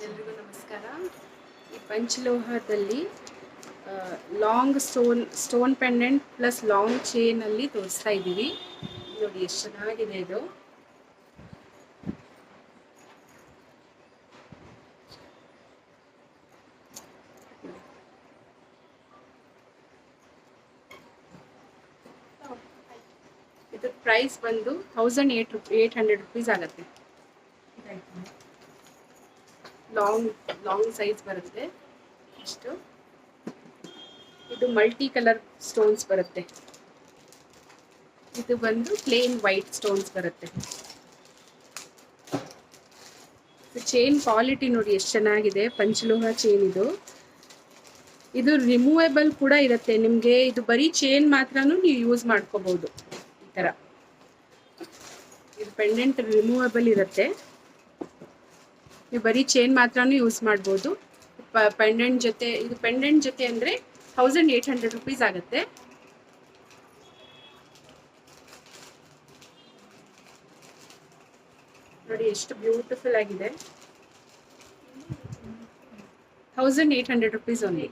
ಎಲ್ರಿಗೂ ನಮಸ್ಕಾರ. ಈ ಪಂಚಲೋಹದಲ್ಲಿ long stone pendant plus long ಚೈನಲ್ಲಿ ತೋರಿಸ್ತಾ ಇದ್ದೀವಿ. ನೋಡಿ ಎಷ್ಟು ಚೆನ್ನಾಗಿದೆ ಇದು. ಇದು ಪ್ರೈಸ್ ಬಂದು 1800 ರುಪೀಸ್ ಆಗುತ್ತೆ. ಲಾಂಗ್ ಸೈಜ್ ಬರುತ್ತೆ ಇಷ್ಟು. ಇದು ಮಲ್ಟಿ ಕಲರ್ ಸ್ಟೋನ್ಸ್ ಬರುತ್ತೆ. ಇದು ಬಂದು ಪ್ಲೇನ್ ವೈಟ್ ಸ್ಟೋನ್ಸ್ ಬರುತ್ತೆ. ಚೈನ್ ಕ್ವಾಲಿಟಿ ನೋಡಿ ಎಷ್ಟು ಚೆನ್ನಾಗಿದೆ. ಪಂಚಲೋಹ ಚೈನ್ ಇದು. ಇದು ರಿಮೂವೇಬಲ್ ಕೂಡ ಇರುತ್ತೆ. ನಿಮಗೆ ಇದು ಬರೀ ಚೈನ್ ಮಾತ್ರನೂ ನೀವು ಯೂಸ್ ಮಾಡ್ಕೋಬಹುದು. ಈ ಥರ ಇದು ಪೆಂಡೆಂಟ್ ರಿಮೂವೇಬಲ್ ಇರುತ್ತೆ. ನೀವು ಬರೀ ಚೈನ್ ಮಾತ್ರನೂ ಯೂಸ್ ಮಾಡ್ಬೋದು. ಪೆಂಡೆಂಟ್ ಜೊತೆ ಅಂದರೆ 1800 ರುಪೀಸ್ ಆಗುತ್ತೆ. ನೋಡಿ ಎಷ್ಟು ಬ್ಯೂಟಿಫುಲ್ ಆಗಿದೆ. 1800 ರುಪೀಸ್ ಓನ್ಲಿ.